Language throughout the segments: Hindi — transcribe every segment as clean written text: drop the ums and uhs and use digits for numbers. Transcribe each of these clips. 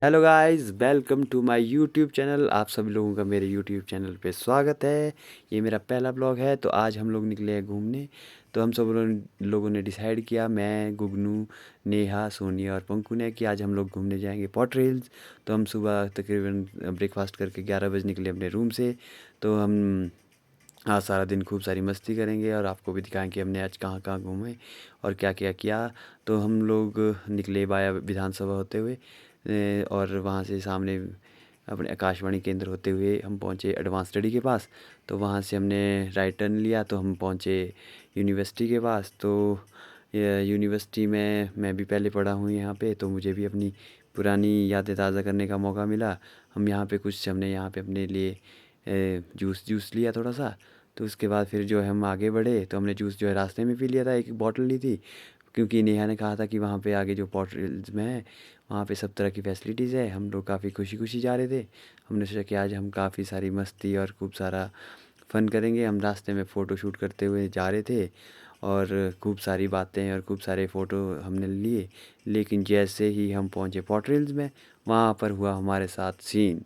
Hello guys, welcome to my YouTube channel. आप सभी लोगों का मेरे यूट्यूब चैनल पे स्वागत है। ये मेरा पहला ब्लॉग है। तो आज हम लोग निकले हैं घूमने। तो हम सब लोगों ने डिसाइड किया, मैं, गुगनू, नेहा, सोनिया और पंकु ने, कि आज हम लोग घूमने जाएंगे पॉटर हिल्स। तो हम सुबह तकरीबन ब्रेकफास्ट करके 11 बजे निकले अपने रूम से। तो हम आज सारा दिन खूब सारी मस्ती करेंगे और आपको भी दिखाएंगे हमने आज कहाँ कहाँ घूमे और क्या क्या किया। तो हम लोग निकले बाया विधानसभा होते हुए, और वहाँ से सामने अपने आकाशवाणी केंद्र होते हुए हम पहुँचे एडवांस स्टडी के पास। तो वहाँ से हमने राइट टर्न लिया तो हम पहुँचे यूनिवर्सिटी के पास। तो ये यूनिवर्सिटी में मैं भी पहले पढ़ा हूँ यहाँ पे, तो मुझे भी अपनी पुरानी यादें ताज़ा करने का मौका मिला। हम यहाँ पे कुछ हमने यहाँ पे अपने लिए जूस जूस लिया थोड़ा सा। तो उसके बाद फिर जो है हम आगे बढ़े, तो हमने जूस जो है रास्ते में पी लिया था, एक बॉटल ली थी, क्योंकि नेहा ने कहा था कि वहाँ पे आगे जो पॉटर हिल्स में है वहाँ पे सब तरह की फैसिलिटीज़ है। हम लोग काफ़ी खुशी खुशी जा रहे थे। हमने सोचा कि आज हम काफ़ी सारी मस्ती और खूब सारा फ़न करेंगे। हम रास्ते में फ़ोटो शूट करते हुए जा रहे थे और खूब सारी बातें और खूब सारे फ़ोटो हमने लिए। लेकिन जैसे ही हम पहुँचे पॉटर हिल्स में, वहाँ पर हुआ हमारे साथ सीन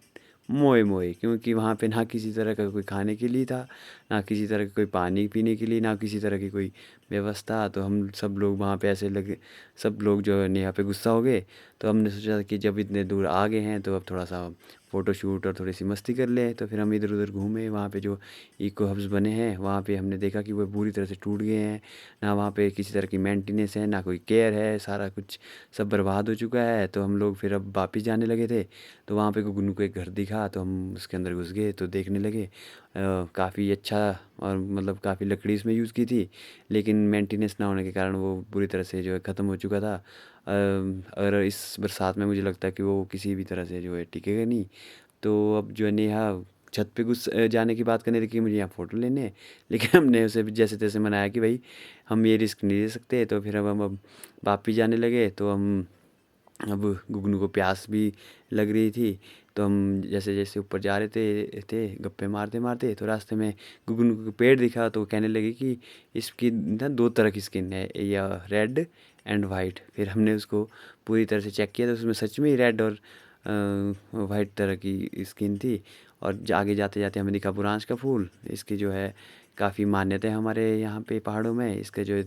मोए मोए, क्योंकि वहाँ पे ना किसी तरह का कोई खाने के लिए था, ना किसी तरह का कोई पानी पीने के लिए, ना किसी तरह की कोई व्यवस्था। तो हम सब लोग वहाँ पे ऐसे लगे, सब लोग जो है नेहा पे गुस्सा हो गए। तो हमने सोचा कि जब इतने दूर आ गए हैं तो अब थोड़ा सा फ़ोटो शूट और थोड़ी सी मस्ती कर लें। तो फिर हम इधर उधर घूमे। वहाँ पे जो इको हब्स बने हैं वहाँ पे हमने देखा कि वो पूरी तरह से टूट गए हैं। ना वहाँ पे किसी तरह की मेंटेनेंस है, ना कोई केयर है, सारा कुछ सब बर्बाद हो चुका है। तो हम लोग फिर अब वापिस जाने लगे थे। तो वहाँ पे गुगनू को एक घर दिखा तो हम उसके अंदर घुस गए तो देखने लगे। काफ़ी अच्छा, और मतलब काफ़ी लकड़ी इसमें यूज़ की थी, लेकिन मेंटेनेंस ना होने के कारण वो पूरी तरह से जो है ख़त्म हो चुका था। और इस बरसात में मुझे लगता है कि वो किसी भी तरह से जो है टिकेगा नहीं। तो अब जो है नेहा छत पे घुस जाने की बात करने लगी, मुझे यहाँ फ़ोटो लेने हैं। लेकिन हमने उसे भी जैसे तैसे मनाया कि भाई हम ये रिस्क नहीं ले सकते। तो फिर अब वापिस जाने लगे। तो हम अब गुगनू को प्यास भी लग रही थी। तो हम जैसे जैसे ऊपर जा रहे थे गप्पे मारते मारते, तो रास्ते में गुगनू को पेड़ दिखा। तो वो कहने लगी कि इसकी ना दो तरह की स्किन है, या रेड एंड वाइट। फिर हमने उसको पूरी तरह से चेक किया तो उसमें सच में ही रेड और वाइट तरह की स्किन थी। और आगे जाते जाते हमें दिखा बुरांश का फूल। इसकी जो है काफ़ी मान्यता है हमारे यहाँ पे पहाड़ों में। इसका जो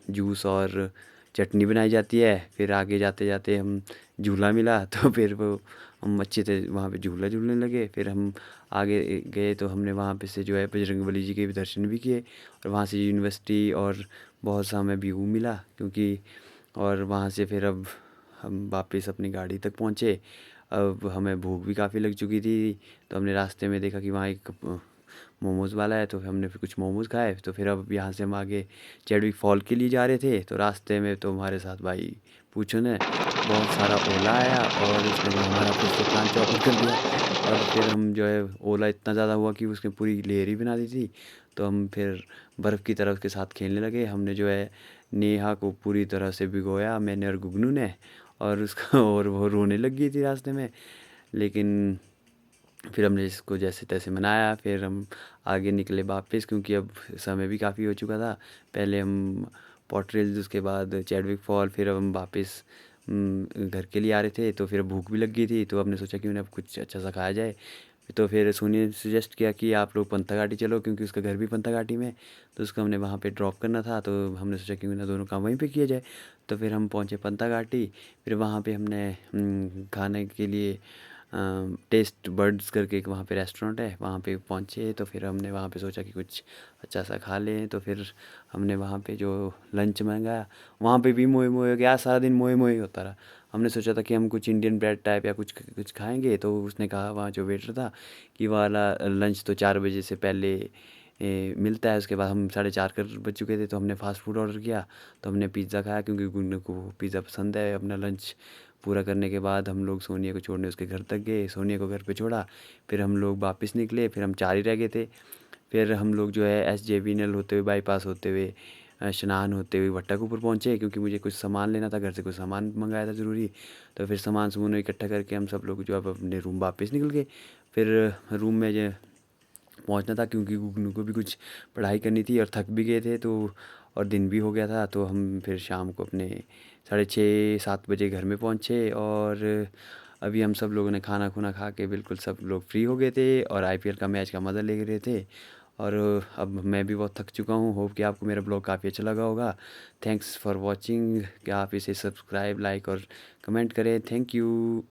जूस और चटनी बनाई जाती है। फिर आगे जाते जाते हम झूला मिला तो फिर वो हम अच्छे से वहाँ पे झूला झूलने लगे। फिर हम आगे गए तो हमने वहाँ पे से जो है बजरंगबली जी के भी दर्शन भी किए, और वहाँ से यूनिवर्सिटी और बहुत सा हमें व्यू मिला, क्योंकि और वहाँ से फिर अब हम वापस अपनी गाड़ी तक पहुँचे। अब हमें भूख भी काफ़ी लग चुकी थी। तो हमने रास्ते में देखा कि वहाँ एक मोमोज़ वाला है, तो हमने फिर कुछ मोमोज़ खाए। तो फिर अब यहाँ से हम आगे चैडविक फॉल के लिए जा रहे थे। तो रास्ते में तो हमारे साथ भाई पूछो न, बहुत सारा ओला आया और उसने तो हमारा फिर से प्लान चौपट कर दिया। और फिर हम जो है ओला इतना ज़्यादा हुआ कि उसने पूरी लेयर ही बना दी थी। तो हम फिर बर्फ़ की तरह उसके साथ खेलने लगे। हमने जो है नेहा को पूरी तरह से भिगोया, मैंने और गुगनू ने, और उसका और वो रोने लग गई थी रास्ते में। लेकिन फिर हमने इसको जैसे तैसे मनाया। फिर हम आगे निकले वापस, क्योंकि अब समय भी काफ़ी हो चुका था। पहले हम पॉटर हिल्स, उसके बाद चैडविक फॉल, फिर अब हम वापस घर के लिए आ रहे थे। तो फिर भूख भी लग गई थी, तो हमने सोचा क्यों ना अब कुछ अच्छा सा खाया जाए। तो फिर सोनी ने सजेस्ट किया कि आप लोग पंथाघाटी चलो, क्योंकि उसका घर भी पंथाघाटी में है। तो उसको हमने वहाँ पे ड्रॉप करना था। तो हमने सोचा क्यों ना दोनों काम वहीं पे किया जाए। तो फिर हम पहुँचे पंथाघाटी। फिर वहाँ पे हमने खाने के लिए टेस्ट बर्ड्स करके एक वहाँ पे रेस्टोरेंट है, वहाँ पे पहुँचे। तो फिर हमने वहाँ पे सोचा कि कुछ अच्छा सा खा लें। तो फिर हमने वहाँ पे जो लंच मंगाया, वहाँ पे भी मोए मोए हो गया। सारा दिन मोए मोए होता रहा। हमने सोचा था कि हम कुछ इंडियन ब्रेड टाइप या कुछ कुछ खाएंगे। तो उसने कहा, वहाँ जो वेटर था, कि वाला लंच तो 4 बजे से पहले मिलता है। उसके बाद हम 4:30 कर बज चुके थे। तो हमने फ़ास्ट फूड ऑर्डर किया। तो हमने पिज़्ज़ा खाया, क्योंकि गुन्नू को पिज़्ज़ा पसंद है। अपना लंच पूरा करने के बाद हम लोग सोनिया को छोड़ने उसके घर तक गए। सोनिया को घर पे छोड़ा, फिर हम लोग वापस निकले। फिर हम 4 ही रह गए थे। फिर हम लोग जो है SJVNL होते हुए, बाईपास होते हुए, स्नान होते हुए भट्टाकुपर पहुँचे, क्योंकि मुझे कुछ सामान लेना था, घर से कुछ सामान मंगाया था ज़रूरी। तो फिर सामान समून इकट्ठा करके हम सब लोग जो अब अपने रूम वापस निकल गए। फिर रूम में जो पहुंचना था, क्योंकि गुगनू को भी कुछ पढ़ाई करनी थी और थक भी गए थे। तो और दिन भी हो गया था। तो हम फिर शाम को अपने 6:30-7 बजे घर में पहुंचे। और अभी हम सब लोगों ने खाना खुना खा के बिल्कुल सब लोग फ्री हो गए थे और आईपीएल का मैच का मज़ा ले रहे थे। और अब मैं भी बहुत थक चुका हूँ। होप कि आपको मेरा ब्लॉग काफ़ी अच्छा लगा होगा। Thanks for watching. क्या आप इसे सब्सक्राइब, लाइक और कमेंट करें। Thank you.